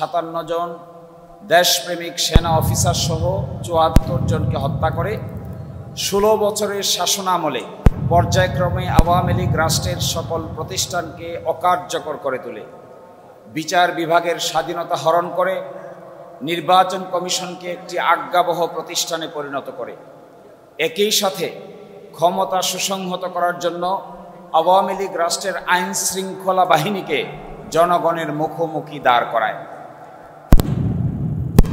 57 জন দেশপ্রেমিক সেনা অফিসার সহ ৭৪ জনকে হত্যা করে ১৬ বছরের শাসনামলে পর্যায়ক্রমে আওয়ামী লীগ রাষ্ট্রের সকল প্রতিষ্ঠানকে অকার্যকর করে তোলে, বিচার বিভাগের স্বাধীনতা হরণ করে, নির্বাচন কমিশনকে একটি আজ্ঞাবহ প্রতিষ্ঠানে পরিণত করে। একই সাথে ক্ষমতা সুসংহত করার জন্য আওয়ামী লীগ রাষ্ট্রের আইন শৃঙ্খলা বাহিনীকে জনগণের মুখোমুখি দাঁড় করায়।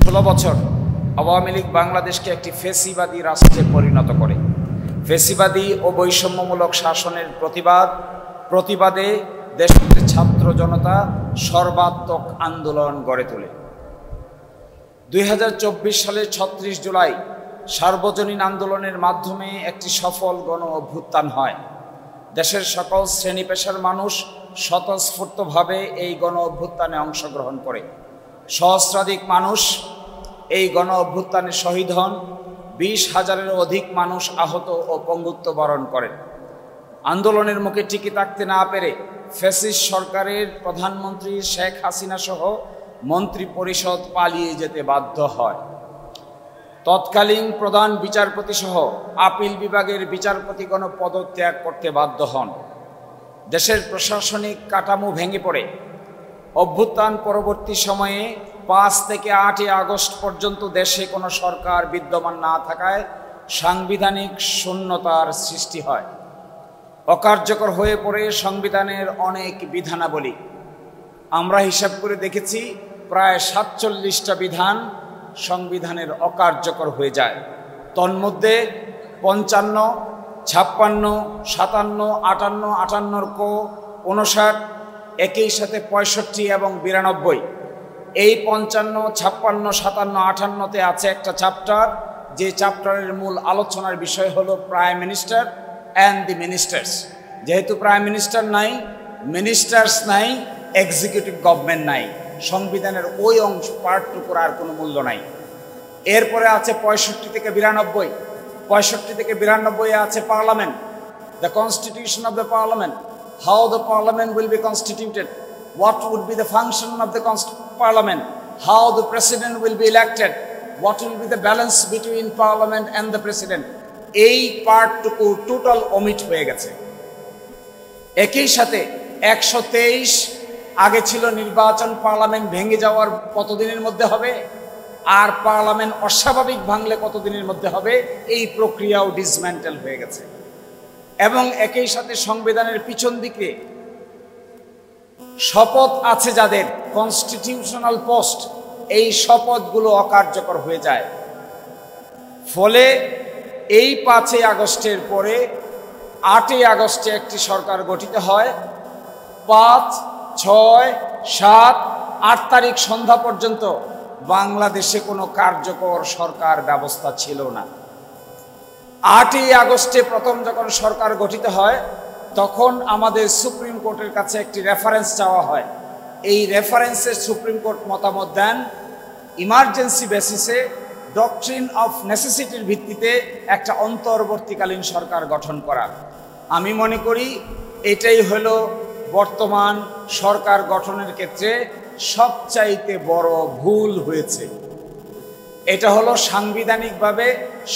১৬ বছর আওয়ামী লীগ বাংলাদেশকে একটি ফ্যাসিবাদী রাষ্ট্রে পরিণত করে। ফ্যাসিবাদী ও বৈষম্যমূলক শাসনের প্রতিবাদে দেশের ছাত্র জনতা সর্বাত্মক আন্দোলন গড়ে তোলে। ২০২৪ সালের ৩৬ জুলাই সার্বজনীন আন্দোলনের মাধ্যমে একটি সফল গণ অভ্যুত্থান হয়। দেশের সকল শ্রেণী পেশার মানুষ স্বতঃস্ফূর্তভাবে এই গণ অভ্যুত্থানে অংশগ্রহণ করে। সহস্রাধিক মানুষ এই গণ অভ্যুত্থানে শহীদ হন, ২০,০০০-এরও অধিক মানুষ আহত ও পঙ্গুত্ব বরণ করেন। আন্দোলনের মুখে টিকে থাকতে না পেরে ফ্যাসিস্ট সরকারের প্রধানমন্ত্রী শেখ হাসিনা সহ মন্ত্রী পরিষদ পালিয়ে যেতে বাধ্য হয়। তৎকালীন প্রধান বিচারপতি সহ আপিল বিভাগের বিচারপতিগণ পদত্যাগ করতে বাধ্য হন। দেশের প্রশাসনিক কাঠামো ভেঙে পড়ে। অভ্যুত্থান পরবর্তী সময়ে ৫ থেকে ৮ আগস্ট পর্যন্ত দেশে কোনো সরকার বিদ্যমান না থাকায় সাংবিধানিক শূন্যতার সৃষ্টি হয়। অকার্যকর হয়ে পড়ে সংবিধানের অনেক বিধানাবলী। আমরা হিসাব করে দেখেছি প্রায় ৪৭টা বিধান সংবিধানের অকার্যকর হয়ে যায়। তন্মধ্যে ৫৫, ৫৬, ৫৭, ৫৮, ৫৮ ৫৯, একই সাথে ৬৫ এবং ৯২। এই ৫৫, ৫৬, ৫৭, ৫৮-তে আছে একটা চ্যাপ্টার, যে চ্যাপ্টারের মূল আলোচনার বিষয় হলো prime minister and the ministers. যেহেতু প্রাইম মিনিস্টার নাই, মিনিস্টার্স নাই, এক্সিকিউটিভ গভর্নমেন্ট নাই, সংবিধানের ওই অংশ পার্টটুকুর আর কোনো মূল্য নাই। এরপরে আছে ৬৫ থেকে ৯২। ৬৫ থেকে ৯২ আছে parliament, the constitution of the parliament, how the parliament will be constituted, what would be the function of the parliament, how the president will be elected, what will be the balance between parliament and the president। এই পার্টটুকু total omit হয়ে গেছে। একই সাথে ১২৩ আগে ছিল নির্বাচন parliament ভেঙে যাওয়ার কতদিনের মধ্যে হবে, আর পার্লামেন্ট অস্বাভাবিক ভাঙলে কতদিনের মধ্যে হবে, এই প্রক্রিয়াও ডিসম্যান্টেল হয়ে গেছে। এবং একই সাথে সংবিধানের পিছন দিকে শপথ আছে যাদের, কনস্টিটিউশনাল পোস্ট, এই শপথগুলো অকার্যকর হয়ে যায়। ফলে এই ৫ আগস্টের পরে ৮ আগস্টে একটি সরকার গঠিত হয়। ৫, ৬, ৭, ৮ তারিখ সন্ধ্যা পর্যন্ত বাংলাদেশে কোনো কার্যকর সরকার ব্যবস্থা ছিল না। ৮ আগস্টে প্রথম যখন সরকার গঠিত হয়, তখন আমাদের সুপ্রিম কোর্টের কাছে একটি রেফারেন্স চাওয়া হয়। এই রেফারেন্সে সুপ্রিম কোর্ট মতামত দেন ইমার্জেন্সি বেসিসে ডক্ট্রিন অফ নেসেসিটির ভিত্তিতে একটা অন্তর্বর্তীকালীন সরকার গঠন করা। আমি মনে করি এটাই হলো বর্তমান সরকার গঠনের ক্ষেত্রে সবচাইতে বড় ভুল হয়েছে। এটা হলো সাংবিধানিকভাবে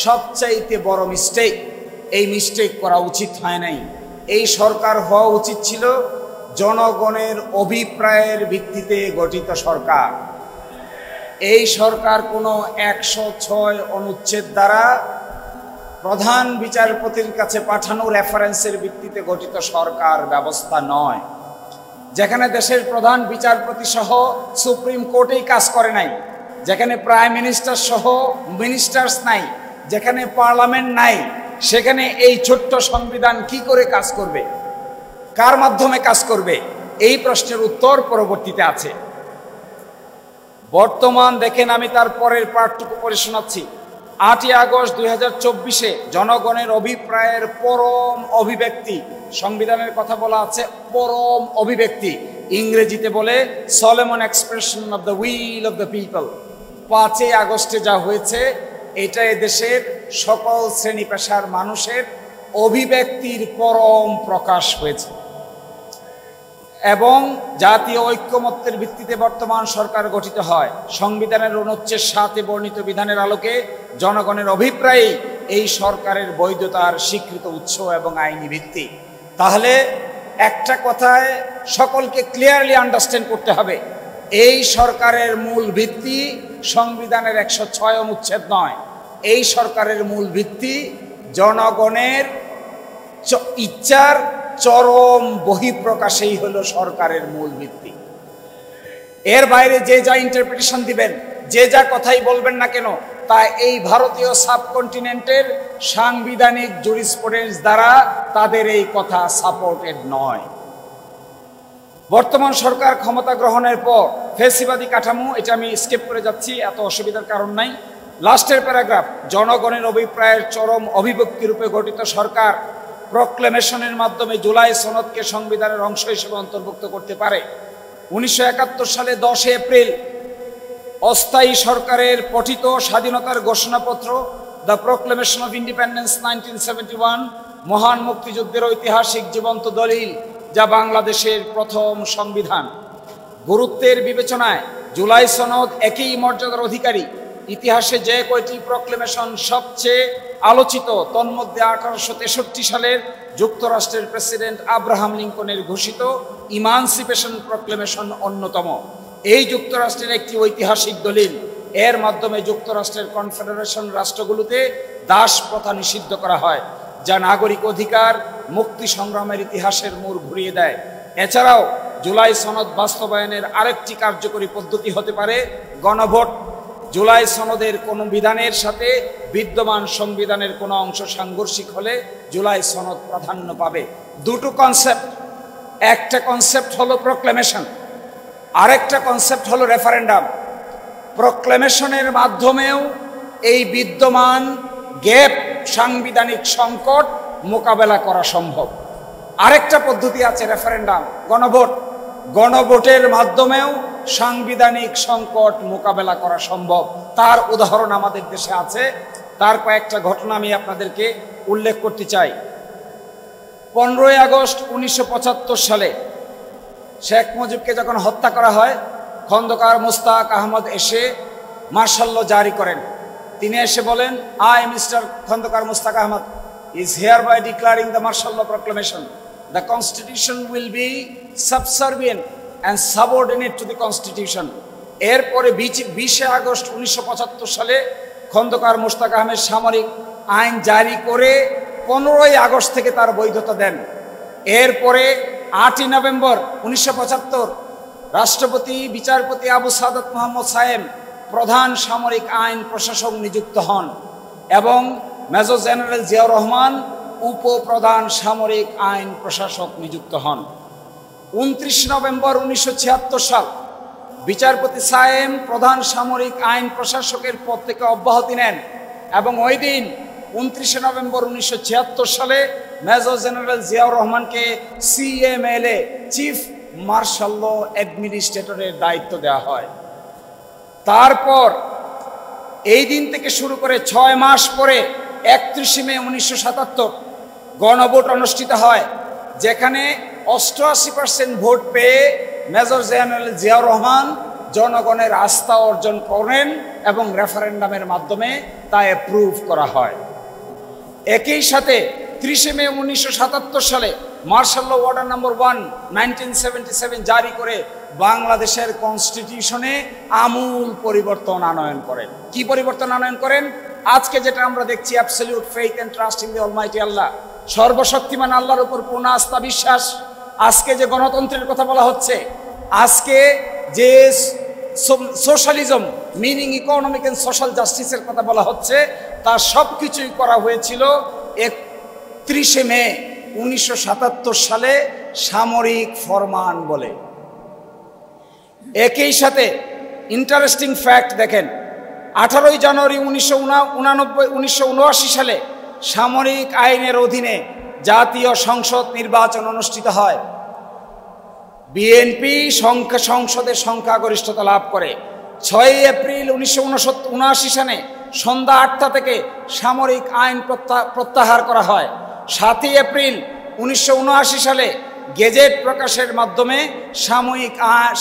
সবচাইতে বড় মিস্টেক। এই মিস্টেক করা উচিত হয় নাই। এই সরকার হওয়া উচিত ছিল জনগণের অভিপ্রায়ের ভিত্তিতে গঠিত সরকার। এই সরকার কোনো ১০৬ অনুচ্ছেদ দ্বারা প্রধান বিচারপতির কাছে পাঠানো রেফারেন্সের ভিত্তিতে গঠিত সরকার ব্যবস্থা নয়, যেখানে দেশের প্রধান বিচারপতি সহ সুপ্রিম কোর্টেই কাজ করে নাই, যেখানে প্রাইম মিনিস্টার সহ মিনিস্টার্স নাই, যেখানে পার্লামেন্ট নাই, সেখানে এই ছোট্ট সংবিধান কি করে কাজ করবে, কার মাধ্যমে কাজ করবে, এই প্রশ্নের উত্তর পরবর্তীতে আছে। বর্তমান দেখেন, আমি তার পরের পার্টটুকু পড়ে শোনাচ্ছি। ৮ আগস্ট ২০২৪ জনগণের অভিপ্রায়ের পরম অভিব্যক্তি, সংবিধানের কথা বলা আছে পরম অভিব্যক্তি, ইংরেজিতে বলে Solomon expression of the will of the people. ৫ আগস্টে যা হয়েছে এটা দেশের সকল শ্রেণী পেশার মানুষের অভিব্যক্তির পরম প্রকাশ হয়েছে। এবং জাতীয় ঐক্যমত্যের ভিত্তিতে বর্তমান সরকার গঠিত হয়। সংবিধানের অনুচ্ছেদ 7 বর্ণিত বিধানের আলোকে জনগণের অভিপ্রায়ে এই সরকারের বৈধতার স্বীকৃত উৎস এবং আইনি ভিত্তি। তাহলে একটা কথায় সকলকে ক্লিয়ারলি আন্ডারস্ট্যান্ড করতে হবে, এই সরকারের মূল ভিত্তি সংবিধানের 106 অনুচ্ছেদ নয়, এই সরকারের মূল ভিত্তি জনগণের ইচ্ছার চরম বহিঃপ্রকাশেই হলো সরকারের মূল ভিত্তি। এর বাইরে যে যা ইন্টারপ্রিটেশন দিবেন, যে যা কথাই বলবেন না কেন, তা এই ভারতীয় সাবকন্টিনেন্টের সাংবিধানিক জুরিসপ্রুডেন্স দ্বারা তাদের এই কথা সাপোর্টেড নয়। বর্তমান সরকার ক্ষমতা গ্রহণের পর ফ্যাসিবাদী কাঠামো, এটা আমি স্কিপ করে যাচ্ছি, এত অসুবিধার কারণ নাই। লাস্টের প্যারাগ্রাফ, জনগণের অভিপ্রায়ের চরম অভিব্যক্তি রূপে গঠিত সরকার প্রক্লেমেশনের মাধ্যমে জুলাই সনদকে সংবিধানের অংশ হিসেবে অন্তর্ভুক্ত করতে পারে। 1971 সালে 10 এপ্রিল অস্থায়ী সরকারের পঠিত স্বাধীনতার ঘোষণাপত্র দ্য প্রক্লেমেশন অফ ইন্ডিপেন্ডেন্স 1971 মহান মুক্তিযুদ্ধের ঐতিহাসিক জীবন্ত দলিল, যা বাংলাদেশের প্রথম সংবিধান। গুরুত্বের বিবেচনায় জুলাই সনদ একই মর্যাদার অধিকারী। ইতিহাসে যে কয়টি প্রক্লেমেশন সবচেয়ে আলোচিত, তন্মধ্যে 1863 সালের যুক্তরাষ্ট্রের প্রেসিডেন্ট আব্রাহাম লিঙ্কনের ঘোষিত ইমানসিপেশন প্রক্লেমেশন অন্যতম। এই যুক্তরাষ্ট্রের একটি ঐতিহাসিক দলিল, এর মাধ্যমে যুক্তরাষ্ট্রের কনফেডারেশন রাষ্ট্রগুলোতে দাস প্রথা নিষিদ্ধ করা হয়, যা নাগরিক অধিকার মুক্তি সংগ্রামের ইতিহাসের মোড় ঘুরিয়ে দেয়। এছাড়াও জুলাই সনদ বাস্তবায়নের আরেকটি কার্যকরী পদ্ধতি হতে পারে গণভোট। জুলাই সনদের কোনো বিধানের সাথে বিদ্যমান সংবিধানের কোনো অংশ সাংঘর্ষিক হলে জুলাই সনদ প্রাধান্য পাবে। দুটো কনসেপ্ট, একটা কনসেপ্ট হলো প্রক্লেমেশন, আরেকটা কনসেপ্ট হলো রেফারেন্ডাম। প্রক্লেমেশনের মাধ্যমেও এই বিদ্যমান গ্যাপ, সাংবিধানিক সংকট মোকাবেলা করা সম্ভব। আরেকটা পদ্ধতি আছে রেফারেন্ডাম, গণভোট। গণভোটের মাধ্যমেও সাংবিধানিক সংকট মোকাবেলা করা সম্ভব। তার উদাহরণ আমাদের দেশে আছে। তার কয়েকটা ঘটনা আমি আপনাদেরকে উল্লেখ করতে চাই। 15 আগস্ট 1975 সালে শেখ মুজিবকে যখন হত্যা করা হয়, খন্দকার মুস্তাক আহমদ এসে মার্শাল ল জারি করেন। তিনি এসে বলেন, I mister Khondaker Mostaq Ahmad is hereby declaring the martial law proclamation. The constitution will be subservient and subordinate to the constitution. এরপরে 20 আগস্ট 1975 সালে খন্দকার মুস্তাক আহমেদ সামরিক আইন জারি করে 15 আগস্ট থেকে তার বৈধতা দেন। এরপরে 8 নভেম্বর 1975 রাষ্ট্রপতি বিচারপতি আবু সাদাত মোহাম্মদ সায়েম প্রধান সামরিক আইন প্রশাসক নিযুক্ত হন এবং মেজর জেনারেল জিয়াউর রহমান উপপ্রধান সামরিক আইন প্রশাসক নিযুক্ত হন। 29 নভেম্বর 1976 সাল বিচারপতি সায়েম প্রধান সামরিক আইন প্রশাসকের পদ থেকে অব্যাহতি নেন এবং ওই দিন 29 নভেম্বর 1976 সালে মেজর জেনারেল জিয়াউর রহমানকে CMLA চিফ মার্শাল ল অ্যাডমিনিস্ট্রেটরের দায়িত্ব দেওয়া হয়। তারপর এই দিন থেকে শুরু করে 6 মাস পরে 31 মে 1977 গণভোট অনুষ্ঠিত হয়, যেখানে 88% ভোট পেয়ে মেজর জেনারেল জিয়াউর রহমান জনগণের আস্থা অর্জন করেন এবং রেফারেন্ডামের মাধ্যমে তা অ্যাপ্রুভ করা হয়। একই সাথে 30 মে 1977 সালে মার্শাল ল অর্ডার নম্বর 1 1977 জারি করে বাংলাদেশের কনস্টিটিউশনে আমূল পরিবর্তন আনয়ন করেন। কি পরিবর্তন আনয়ন করেন? আজকে যেটা আমরা দেখছি, absolute faith and trust in the almighty Allah, সর্বশক্তিমান আল্লাহর উপর পূর্ণ আস্থা বিশ্বাস। আজকে যে গণতন্ত্রের কথা বলা হচ্ছে, আজকে যে socialism meaning economic and social জাস্টিসের কথা বলা হচ্ছে, তার সব কিছুই করা হয়েছিল 31 মে 1977 সালে সামরিক ফরমান বলে। একই সাথে ইন্টারেস্টিং ফ্যাক্ট দেখেন, 18 জানুয়ারি 1979 সালে সামরিক আইনের অধীনে জাতীয় সংসদ নির্বাচন অনুষ্ঠিত হয়। বিএনপি সংসদে সংখ্যাগরিষ্ঠতা লাভ করে। 6 এপ্রিল 1979 সালে সন্ধ্যা 8টা থেকে সামরিক আইন প্রত্যাহার করা হয়। 7 এপ্রিল 1979 সালে গেজেট প্রকাশের মাধ্যমে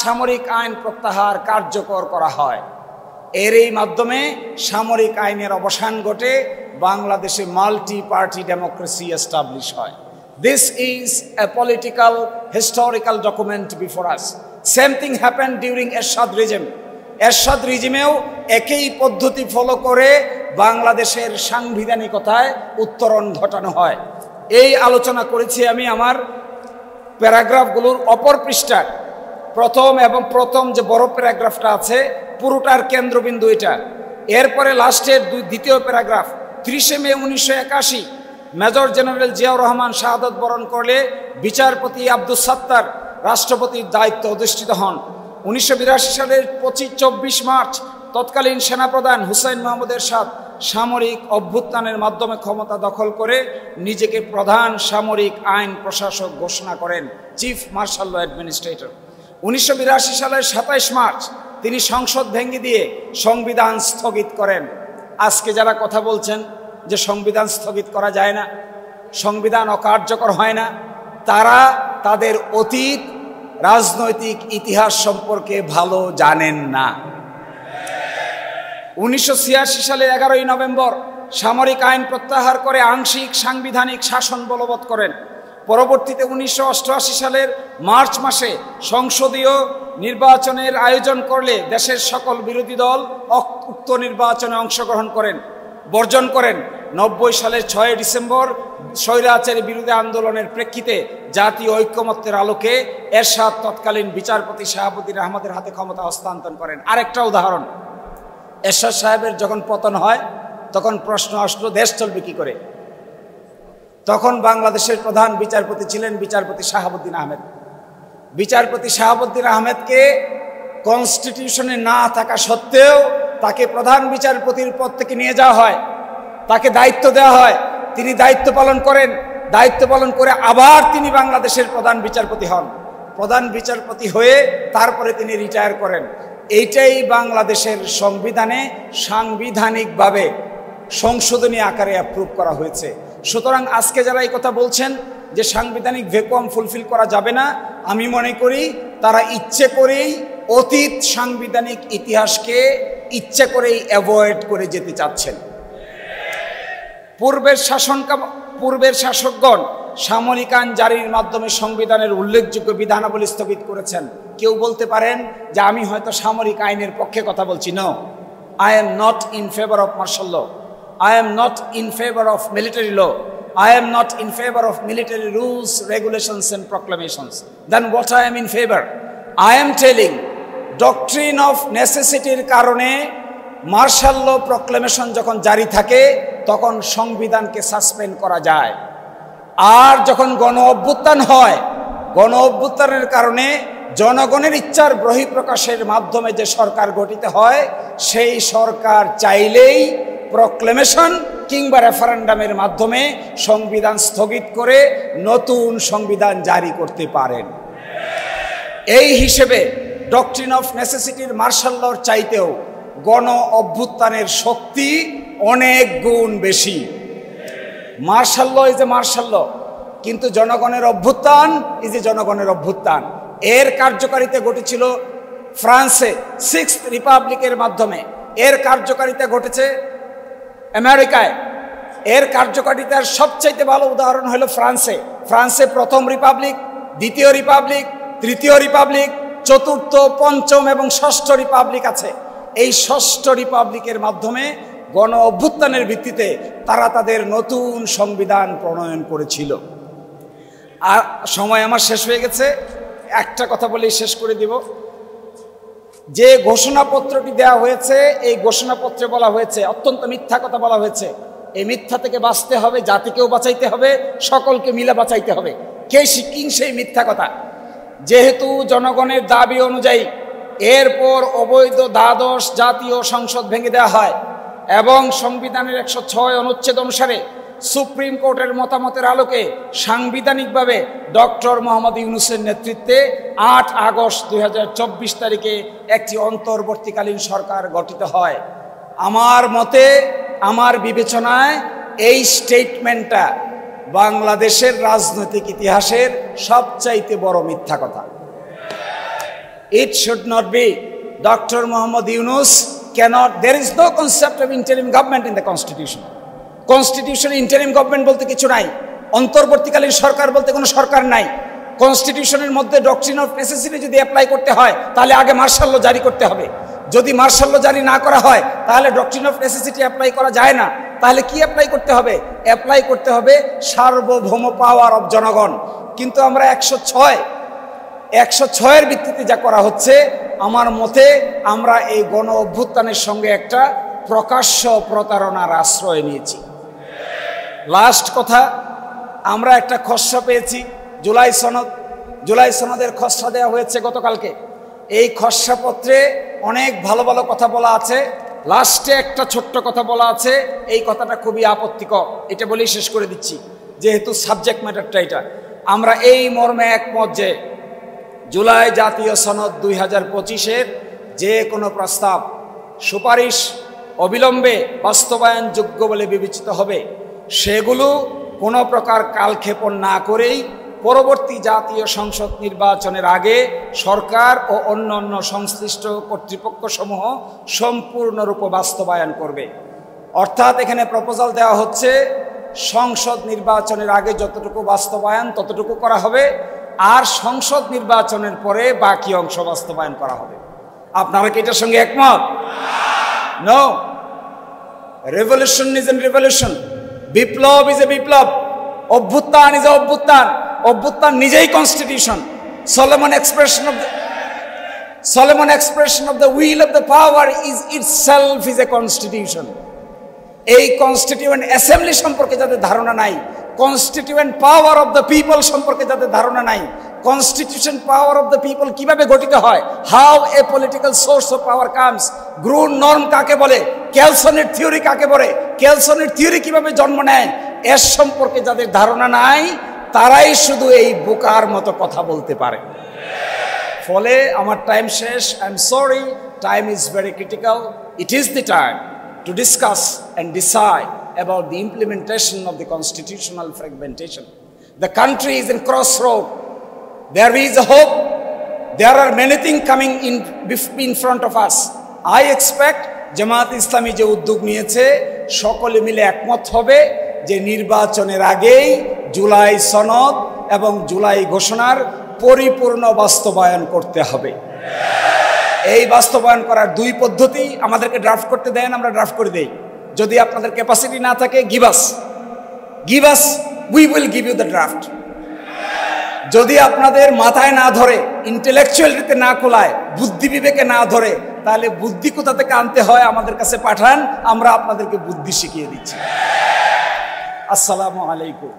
সামরিক আইন প্রত্যাহার কার্যকর করা হয়। এর এই মাধ্যমে সামরিক আইনের অবসান ঘটে, বাংলাদেশে মাল্টি পার্টি ডেমোক্রেসি এস্টাবলিশ হয়। This is a political historical document before us. Same thing happened during Ershad regime. এরশাদ রিজিমেও একই পদ্ধতি ফলো করে বাংলাদেশের সাংবিধানিকতায় উত্তরণ ঘটানো হয়। এই আলোচনা করেছি আমি আমার প্যারাগ্রাফগুলোর অপর পৃষ্ঠায়। প্রথম যে বড় প্যারাগ্রাফটা আছে পুরোটার কেন্দ্রবিন্দু এটা। এরপরে লাস্টের দ্বিতীয় প্যারাগ্রাফ, 30 মে 1981 মেজর জেনারেল জিয়াউর রহমান শাহাদত বরণ করলে বিচারপতি আব্দুস সাত্তার রাষ্ট্রপতির দায়িত্ব অধিষ্ঠিত হন। 1982 সালের 24 মার্চ তৎকালীন সেনাপ্রধান হুসাইন মাহমুদ এরশাদ সামরিক অভ্যুত্থানের মাধ্যমে ক্ষমতা দখল করে নিজেকে প্রধান সামরিক আইন প্রশাসক ঘোষণা করেন, চিফ মার্শাল ল অ্যাডমিনিস্ট্রেটর। 1982 সালের 27 মার্চ তিনি সংসদ ভেঙে দিয়ে সংবিধান স্থগিত করেন। আজকে যারা কথা বলছেন যে সংবিধান স্থগিত করা যায় না, সংবিধান অকার্যকর হয় না, তারা তাদের অতীত রাজনৈতিক ইতিহাস সম্পর্কে ভালো জানেন না। 1986 সালের 11 নভেম্বর সামরিক আইন প্রত্যাহার করে আংশিক সাংবিধানিক শাসন বলবৎ করেন। পরবর্তীতে 1988 সালের মার্চ মাসে সংসদীয় নির্বাচনের আয়োজন করলে দেশের সকল বিরোধী দল উক্ত নির্বাচনে অংশগ্রহণ বর্জন করেন। 90 সালের 6 ডিসেম্বর স্বৈরাচারী বিরোধী আন্দোলনের প্রেক্ষিতে জাতীয় ঐক্যমত্যের আলোকে এরশাদ তৎকালীন বিচারপতি শাহাবুদ্দিন আহমদের হাতে ক্ষমতা হস্তান্তর করেন। আরেকটা উদাহরণ, এরশাদ সাহেবের যখন পতন হয় তখন প্রশ্ন আসলো দেশ চলবে কি করে। তখন বাংলাদেশের প্রধান বিচারপতি ছিলেন বিচারপতি শাহাবুদ্দিন আহমেদ। বিচারপতি শাহাবুদ্দিন আহমেদকে কনস্টিটিউশনে না থাকা সত্ত্বেও তাকে প্রধান বিচারপতির পদ থেকে নিয়ে যাওয়া হয়, তাকে দায়িত্ব দেওয়া হয়, তিনি দায়িত্ব পালন করেন। দায়িত্ব পালন করে আবার তিনি বাংলাদেশের প্রধান বিচারপতি হন। প্রধান বিচারপতি হয়ে তারপরে তিনি রিটায়ার করেন। এইটাই বাংলাদেশের সংবিধানে সাংবিধানিকভাবে সংশোধনী আকারে অ্যাপ্রুভ করা হয়েছে। সুতরাং আজকে যারা এই কথা বলছেন যে সাংবিধানিক ভ্যাকুয়াম ফুলফিল করা যাবে না, আমি মনে করি তারা ইচ্ছে করেই অতীত সাংবিধানিক ইতিহাসকে ইচ্ছে করেই অ্যাভয়েড করে যেতে চাচ্ছেন। পূর্বের শাসকগণ সামরিক আইন জারির মাধ্যমে সংবিধানের উল্লেখযোগ্য বিধানাবলী স্থগিত করেছেন। কেউ বলতে পারেন যে আমি হয়তো সামরিক আইনের পক্ষে কথা বলছি। No, I am not in favour of martial law, I am not in favor of military law. I am not in favor of military rules, regulations and proclamations. Then what I am in favor? I am telling doctrine of necessity কারণে martial ল proclamation যখন জারি থাকে তখন সংবিধানকে suspend করা যায়। আর যখন গণ অভ্যুত্থান হয়, গণ অভ্যুত্থানের কারণে জনগণের ইচ্ছার বহিঃপ্রকাশের মাধ্যমে যে সরকার গঠিত হয়, সেই সরকার চাইলেই প্রক্লেমেশন কিংবা রেফারেন্ডামের মাধ্যমে সংবিধান স্থগিত করে নতুন সংবিধান জারি করতে পারেন। এই হিসেবে ডক্ট্রিন অফ নেসেসিটির মার্শাল লর চাইতেও গণ অভ্যুত্থানের শক্তি অনেক গুণ বেশি। Martial law is a martial law, কিন্তু জনগণের অভ্যুত্থান ইজ এ জনগণের অভ্যুত্থান। এর কার্যকারিতা ঘটেছিল ফ্রান্সে 6th রিপাবলিকের মাধ্যমে, এর কার্যকারিতা ঘটেছে আমেরিকায়। এর কার্যকারিতার সবচাইতে ভালো উদাহরণ হলো ফ্রান্সে প্রথম রিপাবলিক, দ্বিতীয় রিপাবলিক, তৃতীয় রিপাবলিক, চতুর্থ, পঞ্চম এবং ষষ্ঠ রিপাবলিক আছে। এই ষষ্ঠ রিপাবলিকের মাধ্যমে গণ অভ্যুত্থানের ভিত্তিতে তারা তাদের নতুন সংবিধান প্রণয়ন করেছিল। আর সময় আমার শেষ হয়ে গেছে, একটা কথা বলেই শেষ করে দিব। যে ঘোষণাপত্রটি দেওয়া হয়েছে, এই ঘোষণাপত্রে বলা হয়েছে অত্যন্ত মিথ্যা কথা বলা হয়েছে। এই মিথ্যা থেকে বাঁচতে হবে, জাতিকেও বাঁচাইতে হবে, সকলকে মিলে বাঁচাইতে হবে। কে শিকিং সেই মিথ্যা কথা? যেহেতু জনগণের দাবি অনুযায়ী এরপর অবৈধ দ্বাদশ জাতীয় সংসদ ভেঙে দেওয়া হয় এবং সংবিধানের 106 অনুচ্ছেদ অনুসারে সুপ্রিম কোর্টের মতামতের আলোকে সাংবিধানিকভাবে ডক্টর মোহাম্মদ ইউনূসের নেতৃত্বে 8 আগস্ট 2024 তারিখে একটি অন্তর্বর্তীকালীন সরকার গঠিত হয়। আমার মতে, আমার বিবেচনায় এই স্টেটমেন্টটা বাংলাদেশের রাজনৈতিক ইতিহাসের সবচাইতে বড় মিথ্যা কথা। It should not be. Dr. Muhammad Yunus cannot, there is no concept of interim government in the constitution. Constitution interim government বলতে কিছু নাই, অন্তর্বর্তীকালীন সরকার বলতে কোনো সরকার নাই। কনস্টিটিউশনের মধ্যে ডক্ট্রিন অফ নেসেসিটি যদি অ্যাপ্লাই করতে হয় তাহলে আগে মার্শাল ল জারি করতে হবে। যদি মার্শাল ল জারি না করা হয় তাহলে ডক্ট্রিন অফ নেসেসিটি অ্যাপ্লাই করা যায় না। তাহলে কি অ্যাপ্লাই করতে হবে? অ্যাপ্লাই করতে হবে সার্বভৌম পাওয়ার অফ জনগণ। কিন্তু আমরা 106-এর ভিত্তিতে যা করা হচ্ছে, আমার মতে আমরা এই গণ অভ্যুত্থানের সঙ্গে একটা প্রকাশ্য প্রতারণার আশ্রয় নিয়েছি। লাস্ট কথা, আমরা একটা খসড়া পেয়েছি, জুলাই সনদের খসড়া দেওয়া হয়েছে গতকালকে। এই খসড়াপত্রে অনেক ভালো ভালো কথা বলা আছে, লাস্টে একটা ছোট্ট কথা বলা আছে, এই কথাটা খুবই আপত্তিকর। এটা বলেই শেষ করে দিচ্ছি, যেহেতু সাবজেক্ট ম্যাটারটা এটা। আমরা এই মর্মে একমত যে জুলাই জাতীয় সনদ 2025-এর যে কোনো প্রস্তাব, সুপারিশ অবিলম্বে বাস্তবায়নযোগ্য বলে বিবেচিত হবে। সেগুলো কোনো প্রকার কালক্ষেপণ না করেই পরবর্তী জাতীয় সংসদ নির্বাচনের আগে সরকার ও অন্যান্য সংশ্লিষ্ট কর্তৃপক্ষসমূহ সম্পূর্ণরূপে বাস্তবায়ন করবে। অর্থাৎ এখানে প্রপোজাল দেওয়া হচ্ছে সংসদ নির্বাচনের আগে যতটুকু বাস্তবায়ন ততটুকু করা হবে, আর সংসদ নির্বাচনের পরে বাকি অংশ বাস্তবায়ন করা হবে। আপনারা কি এটার সঙ্গে একমত? No. Revolution is an revolution, বিপ্লব ইজ এ বিপ্লব, অভ্যুত্থান ইজ এ অভ্যুত্থান। অভ্যুত্থান নিজেই constitution. Solomon expression of the will of the power is itself is a constitution. এই কনস্টিটিউয়েন্ট অ্যাসেম্বলি সম্পর্কে যাদের ধারণা নাই, constituent power of the people সম্পর্কে যাদের ধারণা নাই, constitution power of the people কিভাবে গঠিত হয়, how a political source of power comes, groan norm কাকে বলে, কেলসনের থিওরি কাকে বলে, কেলসনের থিওরি কিভাবে জন্ম নেয়, এর সম্পর্কে যাদের ধারণা নাই তারাই শুধু এই বোকার মতো কথা বলতে পারে। ফলে আমার টাইম শেষ। I am sorry, time is very critical. It is the time to discuss and decide about the implementation of the constitutional fragmentation. The country is in crossroad. There is a hope. There are many things coming in front of us. I expect Jamaat Islami যে উদ্যোগ নিয়েছে সকলে মিলে একমত হবে যে নির্বাচনের আগেই জুলাই সনদ এবং জুলাই ঘোষণার পরিপূর্ণ বাস্তবায়ন করতে হবে। এই বাস্তবায়ন করার দুই পদ্ধতি, আমাদেরকে ড্রাফট করতে দেন, আমরা ড্রাফট করে দেই। যদি আপনাদের ক্যাপাসিটি না থাকে, give us, we will give you the draft. যদি আপনাদের মাথায় না ধরে, ইন্টেলেকচুয়ালিটিতে না খোলায়, বুদ্ধি বিবেকে না ধরে, তাহলে বুদ্ধি কোথা থেকে আনতে হয় আমাদের কাছে পাঠান, আমরা আপনাদেরকে বুদ্ধি শিখিয়ে দিচ্ছি। আসসালামু আলাইকুম।